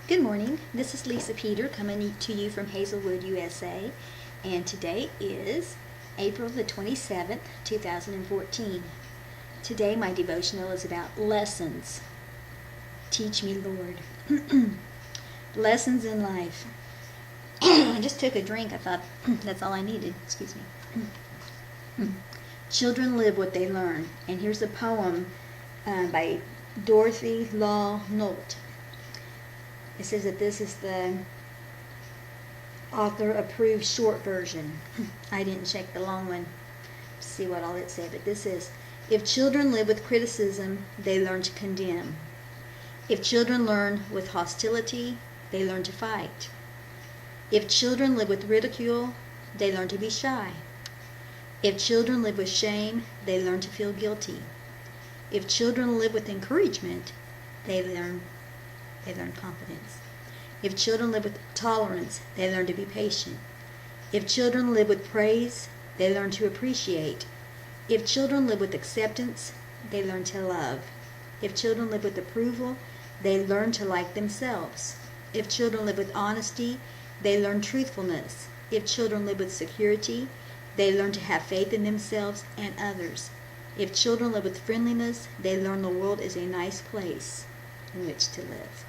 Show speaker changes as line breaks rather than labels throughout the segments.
Good morning. This is Lisa Peter coming to you from Hazelwood, USA, and today is April the 27th, 2014. Today my devotional is about lessons. Teach me, Lord. Lessons in life. I just took a drink. I thought that's all I needed. Excuse me. Children live what they learn. And here's a poem by Dorothy Law Nolt. It says that this is the author-approved short version. I didn't check the long one to see what all it said, but this is, if children live with criticism, they learn to condemn. If children learn with hostility, they learn to fight. If children live with ridicule, they learn to be shy. If children live with shame, they learn to feel guilty. If children live with encouragement, they learn confidence. If children live with tolerance, they learn to be patient. If children live with praise, they learn to appreciate. If children live with acceptance, they learn to love. If children live with approval, they learn to like themselves. If children live with honesty, they learn truthfulness. If children live with security, they learn to have faith in themselves and others. If children live with friendliness, they learn the world is a nice place in which to live.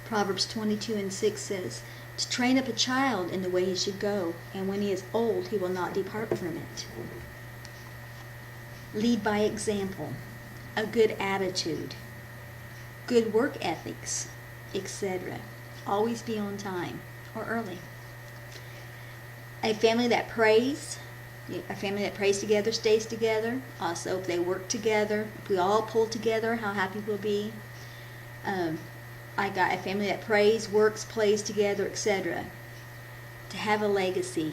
Proverbs 22:6 says, to train up a child in the way he should go, and when he is old, he will not depart from it. Lead by example, a good attitude, good work ethics, etc. Always be on time or early. A family that prays together stays together. Also, if they work together, if we all pull together, how happy we'll be. I got a family that prays, works, plays together, etc. To have a legacy.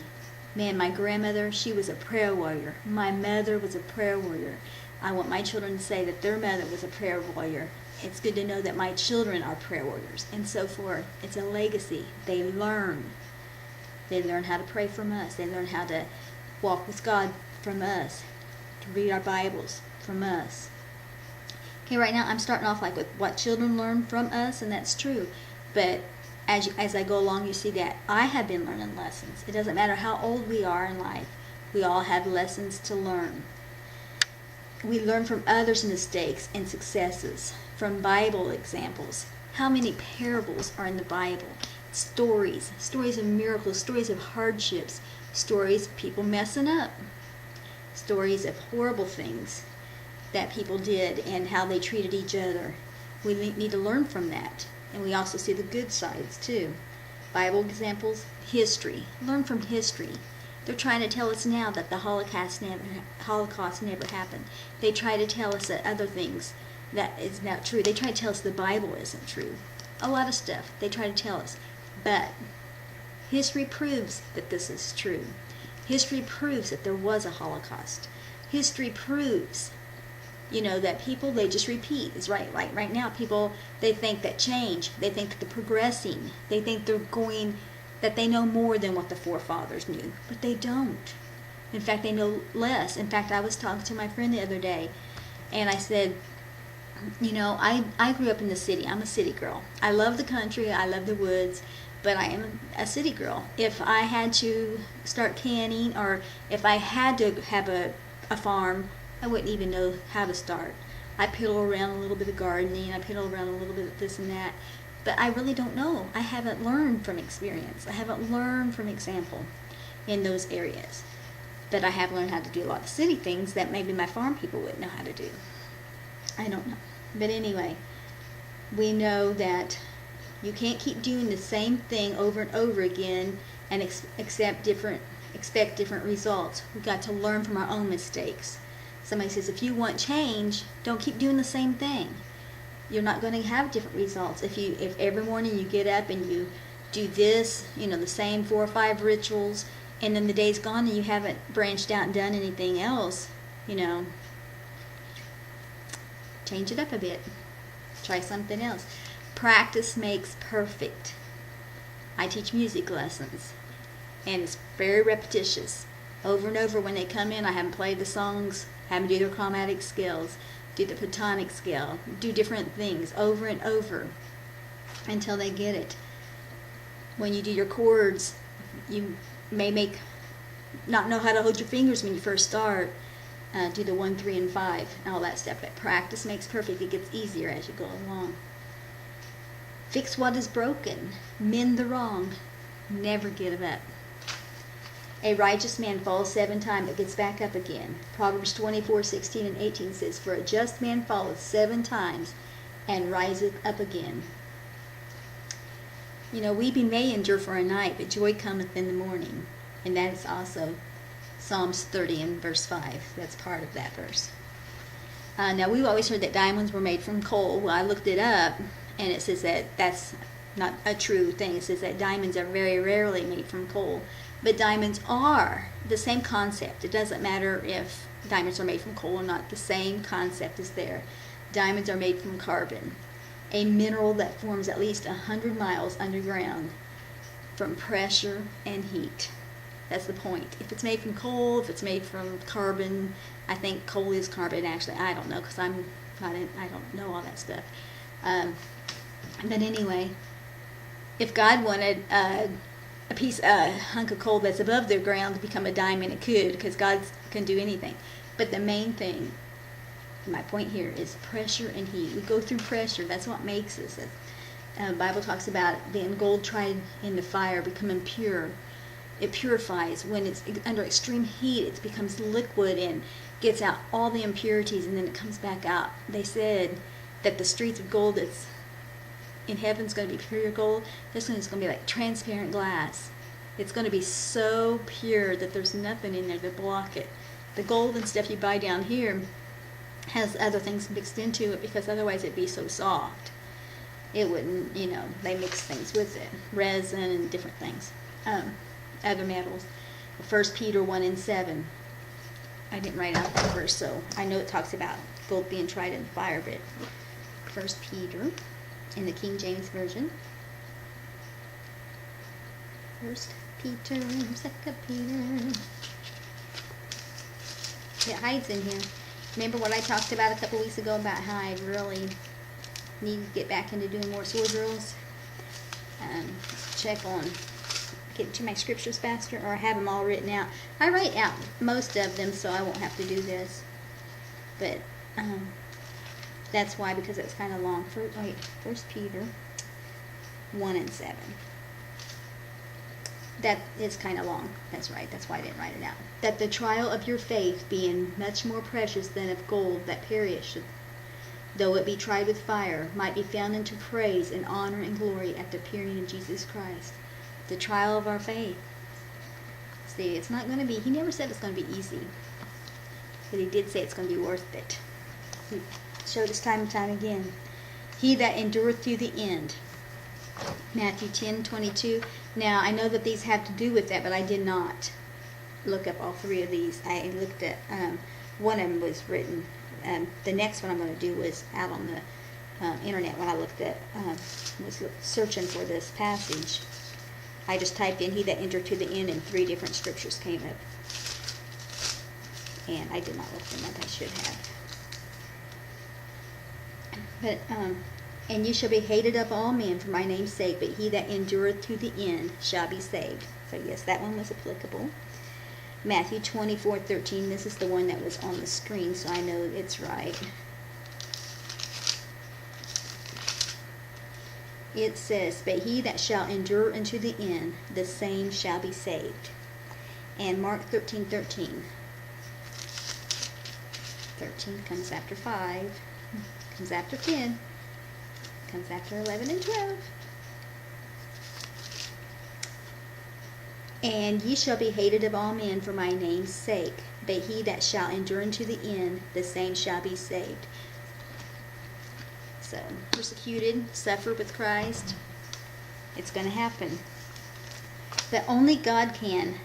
Man, my grandmother, she was a prayer warrior. My mother was a prayer warrior. I want my children to say that their mother was a prayer warrior. It's good to know that my children are prayer warriors, and so forth. It's a legacy. They learn. They learn how to pray from us. They learn how to walk with God from us, to read our Bibles from us. Okay, right now I'm starting off like with what children learn from us, and that's true. But as I go along, you see that I have been learning lessons. It doesn't matter how old we are in life. We all have lessons to learn. We learn from others' mistakes and successes, from Bible examples. How many parables are in the Bible? Stories of miracles, stories of hardships, stories of people messing up, stories of horrible things that people did and how they treated each other. We need to learn from that. And we also see the good sides too. Bible examples, history. Learn from history. They're trying to tell us now that the Holocaust never happened. They try to tell us that other things that is not true. They try to tell us the Bible isn't true. A lot of stuff they try to tell us. But history proves that this is true. History proves that there was a Holocaust. History proves, that people, they just repeat. It's right. Like right now, people, they think that change. They think that they're progressing. They think that they know more than what the forefathers knew. But they don't. In fact, they know less. In fact, I was talking to my friend the other day, and I said, I grew up in the city. I'm a city girl. I love the country. I love the woods. But I am a city girl. If I had to start canning, or if I had to have a farm, I wouldn't even know how to start. I piddle around a little bit of gardening. I piddle around a little bit of this and that. But I really don't know. I haven't learned from experience. I haven't learned from example in those areas. But I have learned how to do a lot of city things that maybe my farm people wouldn't know how to do. I don't know. But anyway, we know that you can't keep doing the same thing over and over again and expect different results. We've got to learn from our own mistakes. Somebody says, if you want change, don't keep doing the same thing. You're not going to have different results. If every morning you get up and you do this, the same 4 or 5 rituals, and then the day's gone and you haven't branched out and done anything else, change it up a bit. Try something else. Practice makes perfect. I teach music lessons, and it's very repetitious. Over and over when they come in, I have them play the songs, have them do their chromatic scales, do the pentatonic scale, do different things over and over. until they get it. When you do your chords, you may not know how to hold your fingers when you first start. Do the 1, 3, and 5 and all that stuff. But practice makes perfect. It gets easier as you go along. Fix what is broken. Mend the wrong. Never give up. A righteous man falls 7 times but gets back up again. Proverbs 24:16 and 18 says, "For a just man falleth 7 times and riseth up again." Weeping may endure for a night, but joy cometh in the morning. And that is also Psalms 30 and verse 5. That's part of that verse. Now, we've always heard that diamonds were made from coal. Well, I looked it up, and it says that that's not a true thing. It says that diamonds are very rarely made from coal. But diamonds are the same concept. It doesn't matter if diamonds are made from coal or not. The same concept is there. Diamonds are made from carbon, a mineral that forms at least 100 miles underground from pressure and heat. That's the point. If it's made from coal, if it's made from carbon, I think coal is carbon actually. I don't know because I don't know all that stuff. But anyway, if God wanted a hunk of coal that's above the ground to become a diamond, it could, because God can do anything. But the main thing, my point here, is pressure and heat. We go through pressure. That's what makes us. The Bible talks about being gold tried in the fire, becoming pure. It purifies. When it's under extreme heat, it becomes liquid and gets out all the impurities, and then it comes back out. They said that the streets of gold that's in heaven is going to be pure gold. This one is going to be like transparent glass. It's going to be so pure that there's nothing in there to block it. The gold and stuff you buy down here has other things mixed into it, because otherwise it'd be so soft. It wouldn't, they mix things with it. Resin and different things. Other metals. 1 Peter 1 and 7. I didn't write out that verse, so I know it talks about gold being tried in the fire, but 1 Peter in the King James Version. 1 Peter, 2 Peter. It hides in here. Remember what I talked about a couple weeks ago about how I really need to get back into doing more sword drills? Check on getting to my scriptures faster, or I have them all written out. I write out most of them so I won't have to do this. But that's why, because it's kind of long. 1 Peter 1 and 7. That is kind of long. That's right. That's why I didn't write it out. That the trial of your faith, being much more precious than of gold that perisheth, though it be tried with fire, might be found unto praise and honor and glory at the appearing of Jesus Christ. The trial of our faith. See, it's not going to be, he never said it's going to be easy. But he did say it's going to be worth it. He showed us time and time again. He that endureth to the end. Matthew 10:22. Now, I know that these have to do with that, but I did not look up all 3 of these. I looked at, one of them was written. The next one I'm going to do was out on the internet when I looked at, was searching for this passage. I just typed in, he that entered to the end, and 3 different scriptures came up. And I did not look them up. I should have. But, and you shall be hated of all men for my name's sake, but he that endureth to the end shall be saved. So yes, that one was applicable. Matthew 24:13. This is the one that was on the screen, so I know it's right. It says, but he that shall endure unto the end, the same shall be saved. And Mark 13:13. 13 comes after 5, comes after 10, comes after 11 and 12. And ye shall be hated of all men for my name's sake, but he that shall endure unto the end, the same shall be saved. So, persecuted, suffer with Christ, it's going to happen. But only God can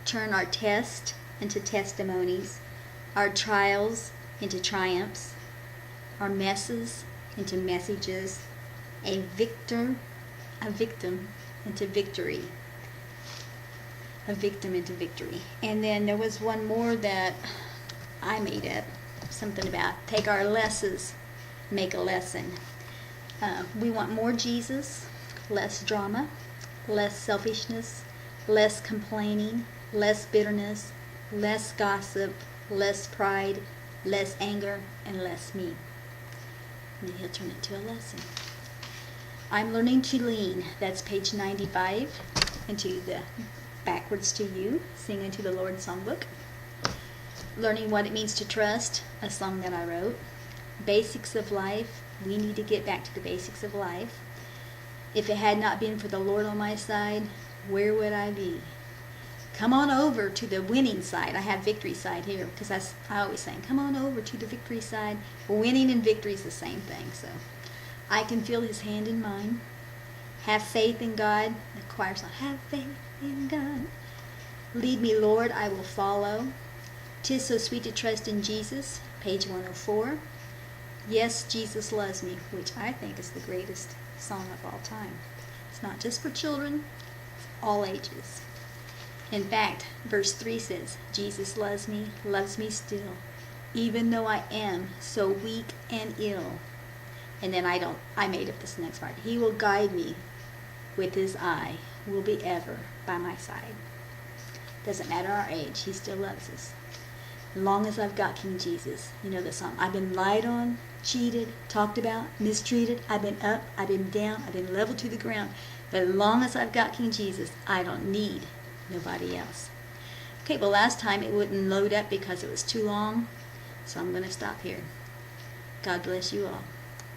turn our tests into testimonies, our trials into triumphs, our messes into messages, a victim into victory. A victim into victory. And then there was one more that I made up, something about take our lessons, make a lesson. We want more Jesus, less drama, less selfishness, less complaining, less bitterness, less gossip, less pride, less anger, and less me. And then he'll turn it to a lesson. I'm learning to lean. That's page 95. Into the Backwards to You, Sing Unto the Lord songbook. Learning what it means to trust, a song that I wrote. Basics of life. We need to get back to the basics of life. If it had not been for the Lord on my side, where would I be? Come on over to the winning side. I have victory side here because I always say, come on over to the victory side. Winning and victory is the same thing. So I can feel his hand in mine. Have faith in God. The choir song, have faith in God. Lead me, Lord, I will follow. 'Tis so sweet to trust in Jesus, page 104. Yes, Jesus loves me, which I think is the greatest song of all time. It's not just for children, it's all ages. In fact, verse 3 says, Jesus loves me still, even though I am so weak and ill. And then I made up this next part. He will guide me with his eye, will be ever by my side. Doesn't matter our age, he still loves us. As long as I've got King Jesus. You know the song, I've been lied on, cheated, talked about, mistreated. I've been up, I've been down, I've been leveled to the ground. But as long as I've got King Jesus, I don't need nobody else. Okay, well last time it wouldn't load up because it was too long. So I'm going to stop here. God bless you all.